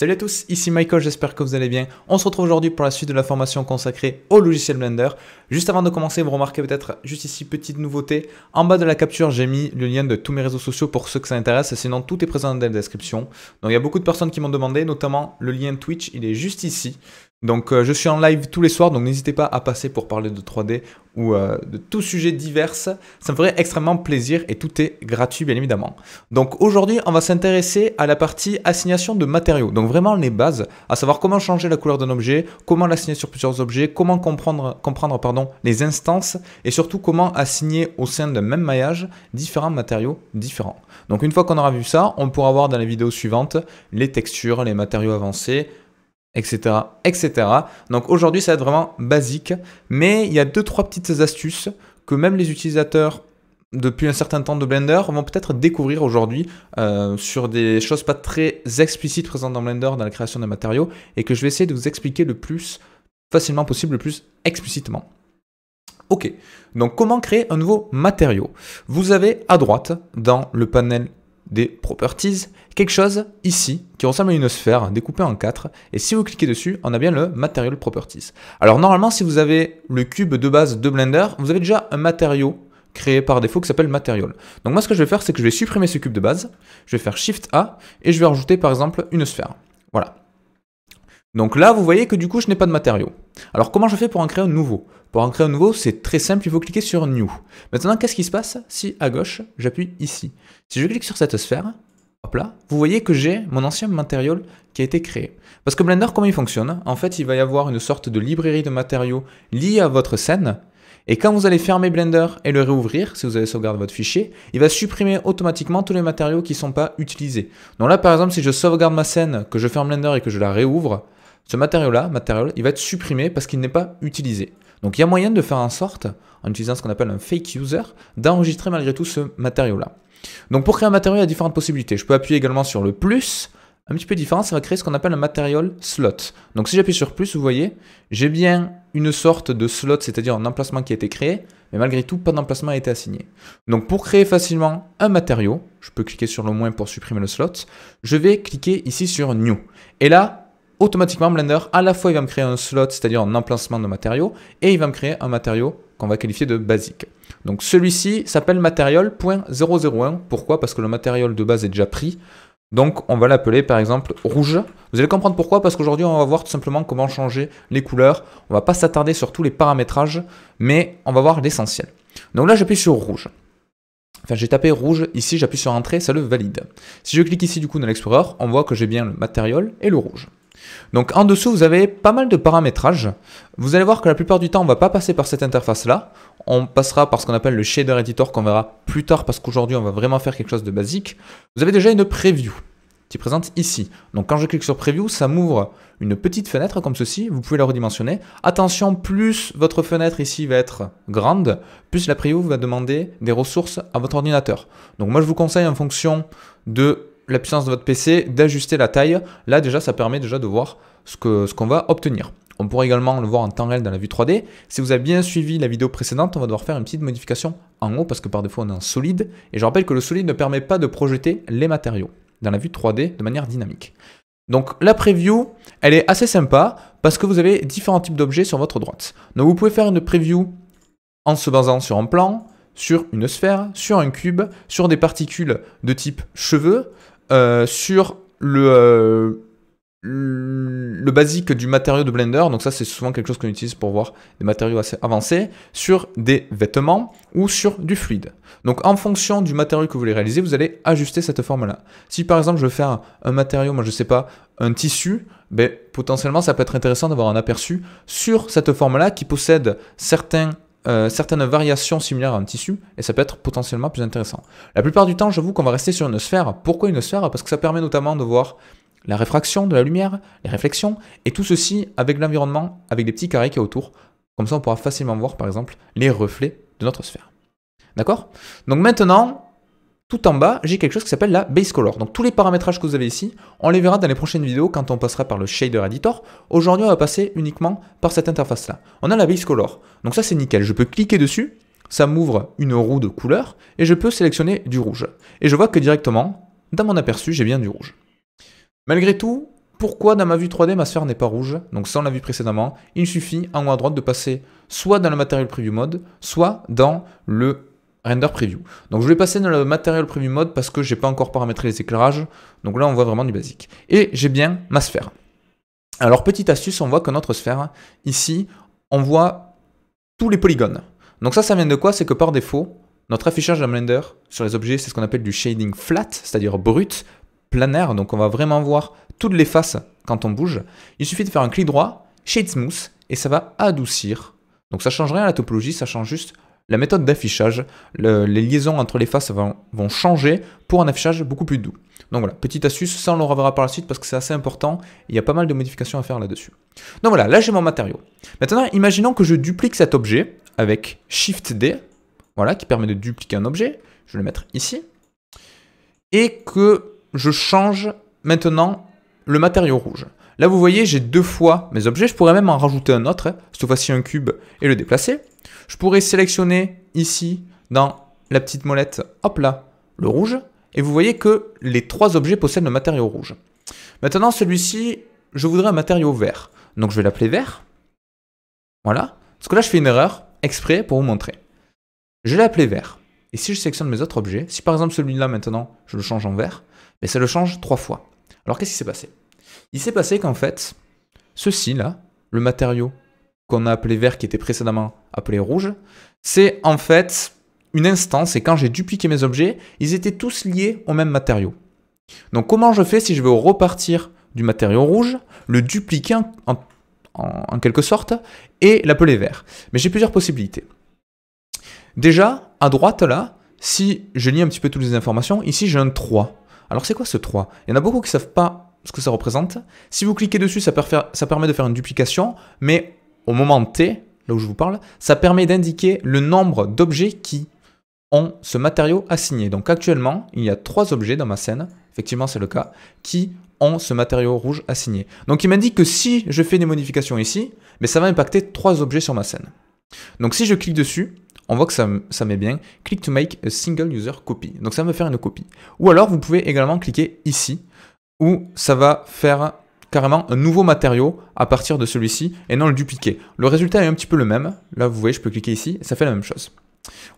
Salut à tous, ici Michael, j'espère que vous allez bien. On se retrouve aujourd'hui pour la suite de la formation consacrée au logiciel Blender. Juste avant de commencer, vous remarquez peut-être juste ici, petite nouveauté. En bas de la capture, j'ai mis le lien de tous mes réseaux sociaux pour ceux que ça intéresse. Sinon, tout est présent dans la description. Donc il y a beaucoup de personnes qui m'ont demandé, notamment le lien Twitch, il est juste ici. Donc je suis en live tous les soirs, donc n'hésitez pas à passer pour parler de 3D ou de tout sujet divers. Ça me ferait extrêmement plaisir et tout est gratuit bien évidemment. Donc aujourd'hui, on va s'intéresser à la partie assignation de matériaux. Donc vraiment les bases, à savoir comment changer la couleur d'un objet, comment l'assigner sur plusieurs objets, comment comprendre les instances et surtout comment assigner au sein d'un même maillage différents matériaux différents. Donc une fois qu'on aura vu ça, on pourra voir dans les vidéos suivantes les textures, les matériaux avancés, etc. etc. Donc aujourd'hui, ça va être vraiment basique, mais il y a 2-3 petites astuces que même les utilisateurs depuis un certain temps de Blender vont peut-être découvrir aujourd'hui sur des choses pas très explicites présentes dans Blender dans la création de matériaux et que je vais essayer de vous expliquer le plus facilement possible, le plus explicitement. Ok, donc comment créer un nouveau matériau? Vous avez à droite dans le panel des properties, quelque chose ici qui ressemble à une sphère découpée en 4 et si vous cliquez dessus, on a bien le Material Properties. Alors normalement, si vous avez le cube de base de Blender, vous avez déjà un matériau créé par défaut qui s'appelle Material. Donc moi, ce que je vais faire, c'est que je vais supprimer ce cube de base, je vais faire Shift A et je vais rajouter par exemple une sphère. Voilà. Donc là, vous voyez que du coup, je n'ai pas de matériau. Alors comment je fais pour en créer un nouveau? Pour en créer un nouveau, c'est très simple, il faut cliquer sur New. Maintenant, qu'est-ce qui se passe si à gauche, j'appuie ici? Si je clique sur cette sphère, hop là, vous voyez que j'ai mon ancien matériau qui a été créé. Parce que Blender, comment il fonctionne? En fait, il va y avoir une sorte de librairie de matériaux liée à votre scène. Et quand vous allez fermer Blender et le réouvrir, si vous avez sauvegardé votre fichier, il va supprimer automatiquement tous les matériaux qui ne sont pas utilisés. Donc là, par exemple, si je sauvegarde ma scène, que je ferme Blender et que je la réouvre, ce matériau-là, il va être supprimé parce qu'il n'est pas utilisé. Donc il y a moyen de faire en sorte, en utilisant ce qu'on appelle un fake user, d'enregistrer malgré tout ce matériau-là. Donc pour créer un matériau, il y a différentes possibilités. Je peux appuyer également sur le plus, un petit peu différent, ça va créer ce qu'on appelle un material slot. Donc si j'appuie sur plus, vous voyez, j'ai bien une sorte de slot, c'est-à-dire un emplacement qui a été créé, mais malgré tout, pas d'emplacement a été assigné. Donc pour créer facilement un matériau, je peux cliquer sur le moins pour supprimer le slot, je vais cliquer ici sur New. Et là, automatiquement, Blender, à la fois, il va me créer un slot, c'est-à-dire un emplacement de matériau, et il va me créer un matériau qu'on va qualifier de basique. Donc celui-ci s'appelle material.001. Pourquoi? Parce que le matériel de base est déjà pris. Donc on va l'appeler par exemple rouge. Vous allez comprendre pourquoi, parce qu'aujourd'hui on va voir tout simplement comment changer les couleurs. On va pas s'attarder sur tous les paramétrages, mais on va voir l'essentiel. Donc là j'appuie sur rouge. Enfin, j'ai tapé rouge, ici j'appuie sur entrée, ça le valide. Si je clique ici du coup dans l'Explorer, on voit que j'ai bien le matériel et le rouge. Donc en dessous, vous avez pas mal de paramétrages. Vous allez voir que la plupart du temps, on ne va pas passer par cette interface-là. On passera par ce qu'on appelle le Shader Editor qu'on verra plus tard parce qu'aujourd'hui, on va vraiment faire quelque chose de basique. Vous avez déjà une preview qui est présente ici. Donc quand je clique sur Preview, ça m'ouvre une petite fenêtre comme ceci. Vous pouvez la redimensionner. Attention, plus votre fenêtre ici va être grande, plus la preview va demander des ressources à votre ordinateur. Donc moi, je vous conseille en fonction de la puissance de votre PC, d'ajuster la taille. Là, déjà, ça permet déjà de voir ce qu'on va obtenir. On pourra également le voir en temps réel dans la vue 3D. Si vous avez bien suivi la vidéo précédente, on va devoir faire une petite modification en haut parce que par défaut, on est en solide. Et je rappelle que le solide ne permet pas de projeter les matériaux dans la vue 3D de manière dynamique. Donc la preview, elle est assez sympa parce que vous avez différents types d'objets sur votre droite. Donc vous pouvez faire une preview en se basant sur un plan, sur une sphère, sur un cube, sur des particules de type cheveux, sur le basique du matériau de Blender, donc ça c'est souvent quelque chose qu'on utilise pour voir des matériaux assez avancés, sur des vêtements ou sur du fluide. Donc en fonction du matériau que vous voulez réaliser, vous allez ajuster cette forme-là. Si par exemple je veux faire un matériau, moi je sais pas, un tissu, ben, potentiellement ça peut être intéressant d'avoir un aperçu sur cette forme-là qui possède certaines variations similaires à un tissu et ça peut être potentiellement plus intéressant. La plupart du temps, j'avoue qu'on va rester sur une sphère. Pourquoi une sphère? Parce que ça permet notamment de voir la réfraction de la lumière, les réflexions et tout ceci avec l'environnement, avec des petits carrés qui est autour. Comme ça, on pourra facilement voir par exemple les reflets de notre sphère. D'accord? Donc maintenant, tout en bas, j'ai quelque chose qui s'appelle la base color. Donc tous les paramétrages que vous avez ici, on les verra dans les prochaines vidéos quand on passera par le shader editor. Aujourd'hui, on va passer uniquement par cette interface-là. On a la base color. Donc ça, c'est nickel. Je peux cliquer dessus, ça m'ouvre une roue de couleur et je peux sélectionner du rouge. Et je vois que directement, dans mon aperçu, j'ai bien du rouge. Malgré tout, Pourquoi dans ma vue 3D, ma sphère n'est pas rouge? Donc ça, on l'a vu précédemment. Il suffit en haut à droite de passer soit dans le Material Preview Mode, soit dans le Render Preview. Donc je vais passer dans le Material Preview Mode parce que je n'ai pas encore paramétré les éclairages. Donc là, on voit vraiment du basique. Et j'ai bien ma sphère. Alors, petite astuce, on voit que notre sphère, ici, on voit tous les polygones. Donc ça vient de quoi? C'est que par défaut, notre affichage dans Blender sur les objets, c'est ce qu'on appelle du shading flat, c'est-à-dire brut, planaire. Donc on va vraiment voir toutes les faces quand on bouge. Il suffit de faire un clic droit, Shade Smooth, et ça va adoucir. Donc ça ne change rien à la topologie, ça change juste la méthode d'affichage. Les liaisons entre les faces vont changer pour un affichage beaucoup plus doux. Donc voilà, petite astuce, ça on le reverra par la suite parce que c'est assez important. Il y a pas mal de modifications à faire là-dessus. Donc voilà, là j'ai mon matériau. Maintenant, imaginons que je duplique cet objet avec Shift D, voilà, qui permet de dupliquer un objet. Je vais le mettre ici. Et que je change maintenant le matériau rouge. Là, vous voyez, j'ai 2 fois mes objets. Je pourrais même en rajouter un autre, cette fois-ci un cube, et le déplacer. Je pourrais sélectionner ici, dans la petite molette, hop là, le rouge. Et vous voyez que les 3 objets possèdent le matériau rouge. Maintenant, celui-ci, je voudrais un matériau vert. Donc, je vais l'appeler vert. Voilà. Parce que là, je fais une erreur exprès pour vous montrer. Je l'ai appelé vert. Et si je sélectionne mes autres objets, si par exemple celui-là maintenant, je le change en vert, mais ça le change 3 fois. Alors qu'est-ce qui s'est passé? Il s'est passé qu'en fait, ceci là, le matériau qu'on a appelé vert qui était précédemment appelé rouge, c'est en fait une instance et quand j'ai dupliqué mes objets, ils étaient tous liés au même matériau. Donc comment je fais si je veux repartir du matériau rouge, le dupliquer en quelque sorte et l'appeler vert? Mais j'ai plusieurs possibilités. Déjà, à droite là, si je lis un petit peu toutes les informations, ici j'ai un 3. Alors c'est quoi ce 3? Il y en a beaucoup qui ne savent pas ce que ça représente. Si vous cliquez dessus, ça permet de faire une duplication, mais au moment T, là où je vous parle, ça permet d'indiquer le nombre d'objets qui ont ce matériau assigné. Donc actuellement, il y a 3 objets dans ma scène, effectivement c'est le cas, qui ont ce matériau rouge assigné. Donc il m'indique que si je fais des modifications ici, mais ça va impacter 3 objets sur ma scène. Donc si je clique dessus, on voit que ça met bien « Click to make a single user copy ». Donc ça va me faire une copie. Ou alors vous pouvez également cliquer ici, où ça va faire carrément un nouveau matériau à partir de celui-ci et non le dupliquer. Le résultat est un petit peu le même. Là vous voyez, je peux cliquer ici et ça fait la même chose.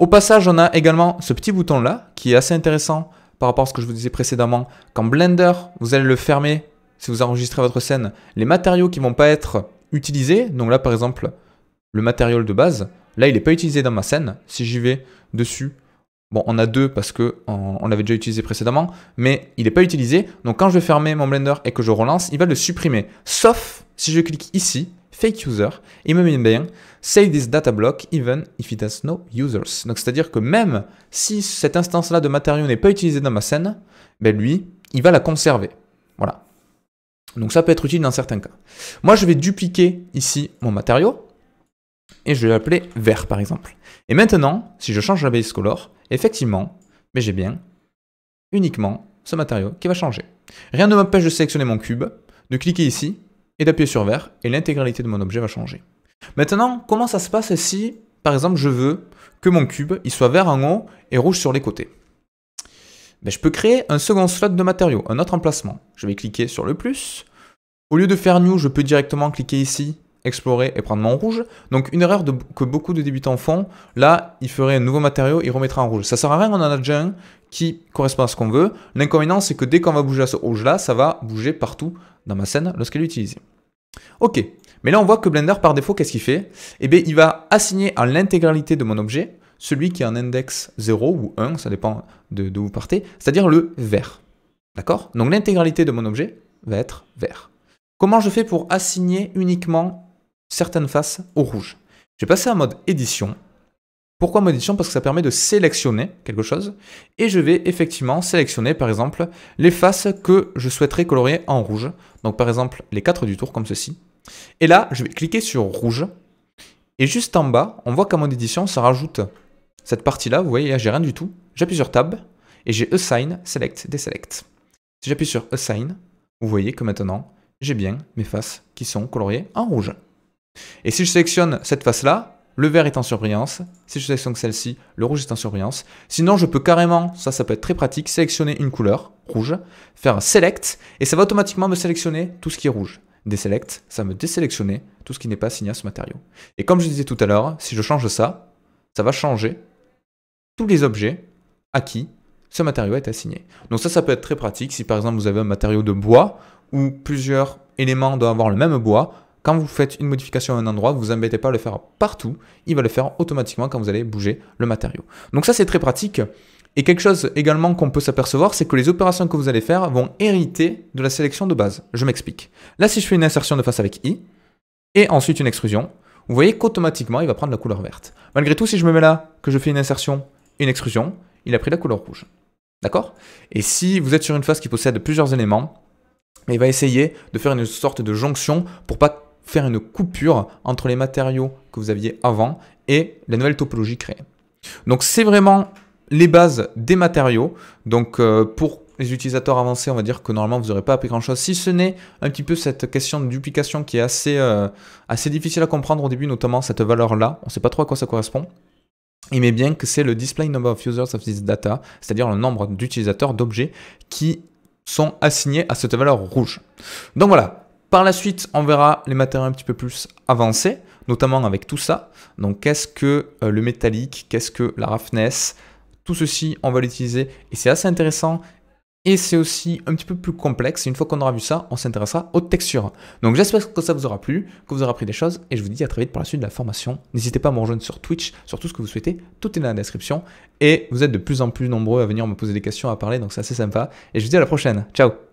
Au passage, on a également ce petit bouton là qui est assez intéressant par rapport à ce que je vous disais précédemment. Quand Blender, vous allez le fermer, si vous enregistrez votre scène, les matériaux qui ne vont pas être utilisés, donc là par exemple le matériau de base, là il n'est pas utilisé dans ma scène. Si j'y vais dessus, bon on a 2 parce qu'on l'avait déjà utilisé précédemment, mais il n'est pas utilisé. Donc quand je vais fermer mon Blender et que je relance, il va le supprimer. Sauf si je clique ici, Fake User, il me met bien Save this data block even if it has no users. Donc c'est-à-dire que même si cette instance-là de matériau n'est pas utilisée dans ma scène, ben lui, il va la conserver. Voilà. Donc ça peut être utile dans certains cas. Moi je vais dupliquer ici mon matériau et je vais l'appeler vert par exemple. Et maintenant, si je change la base color, effectivement, mais j'ai bien uniquement ce matériau qui va changer. Rien ne m'empêche de sélectionner mon cube, de cliquer ici et d'appuyer sur vert et l'intégralité de mon objet va changer. Maintenant, comment ça se passe si, par exemple, je veux que mon cube il soit vert en haut et rouge sur les côtés? Ben, je peux créer un second slot de matériau, un autre emplacement. Je vais cliquer sur le plus. Au lieu de faire New, je peux directement cliquer ici, explorer et prendre mon rouge. Donc une erreur que beaucoup de débutants font, là, il ferait un nouveau matériau, il remettra en rouge. Ça sert à rien, on en a déjà un qui correspond à ce qu'on veut. L'inconvénient, c'est que dès qu'on va bouger à ce rouge-là, ça va bouger partout dans ma scène lorsqu'elle est utilisée. Ok, mais là on voit que Blender par défaut, qu'est-ce qu'il fait? Eh bien, il va assigner à l'intégralité de mon objet celui qui est en index 0 ou 1, ça dépend de où vous partez, c'est-à-dire le vert. D'accord? Donc l'intégralité de mon objet va être vert. Comment je fais pour assigner uniquement certaines faces au rouge? Je vais passer en mode édition. Pourquoi mode édition? Parce que ça permet de sélectionner quelque chose. Et je vais effectivement sélectionner par exemple les faces que je souhaiterais colorier en rouge. Donc par exemple les 4 du tour comme ceci. Et là, je vais cliquer sur rouge. Et juste en bas, on voit qu'à mode édition, ça rajoute cette partie-là. Vous voyez, là, j'ai rien du tout. J'appuie sur Tab et j'ai Assign, Select, Deselect. Si j'appuie sur Assign, vous voyez que maintenant, j'ai bien mes faces qui sont coloriées en rouge. Et si je sélectionne cette face-là, le vert est en surbrillance. Si je sélectionne celle-ci, le rouge est en surbrillance. Sinon, je peux carrément, ça peut être très pratique, sélectionner une couleur, rouge, faire un select, et ça va automatiquement me sélectionner tout ce qui est rouge. Deselect, ça va me désélectionner tout ce qui n'est pas assigné à ce matériau. Et comme je disais tout à l'heure, si je change ça, ça va changer tous les objets à qui ce matériau est assigné. Donc ça peut être très pratique si par exemple vous avez un matériau de bois où plusieurs éléments doivent avoir le même bois. Quand vous faites une modification à un endroit, vous vous embêtez pas à le faire partout, il va le faire automatiquement quand vous allez bouger le matériau. Donc ça c'est très pratique. Et quelque chose également qu'on peut s'apercevoir, c'est que les opérations que vous allez faire vont hériter de la sélection de base. Je m'explique. Là, si je fais une insertion de face avec I, et ensuite une extrusion, vous voyez qu'automatiquement, il va prendre la couleur verte. Malgré tout, si je me mets là, que je fais une insertion, une extrusion, il a pris la couleur rouge. D'accord? Et si vous êtes sur une face qui possède plusieurs éléments, il va essayer de faire une sorte de jonction pour pas faire une coupure entre les matériaux que vous aviez avant et la nouvelle topologie créée. Donc c'est vraiment les bases des matériaux. Donc pour les utilisateurs avancés, on va dire que normalement vous n'aurez pas appris grand chose, si ce n'est un petit peu cette question de duplication qui est assez difficile à comprendre au début, notamment cette valeur-là. On ne sait pas trop à quoi ça correspond. Il met bien que c'est le display number of users of this data, c'est-à-dire le nombre d'utilisateurs d'objets qui sont assignés à cette valeur rouge. Donc voilà, par la suite, on verra les matériaux un petit peu plus avancés, notamment avec tout ça. Donc qu'est-ce que le métallique, qu'est-ce que la roughness, tout ceci, on va l'utiliser et c'est assez intéressant. Et c'est aussi un petit peu plus complexe. Et une fois qu'on aura vu ça, on s'intéressera aux textures. Donc j'espère que ça vous aura plu, que vous aurez appris des choses. Et je vous dis à très vite pour la suite de la formation. N'hésitez pas à me rejoindre sur Twitch, sur tout ce que vous souhaitez. Tout est dans la description. Et vous êtes de plus en plus nombreux à venir me poser des questions, à parler. Donc c'est assez sympa. Et je vous dis à la prochaine. Ciao!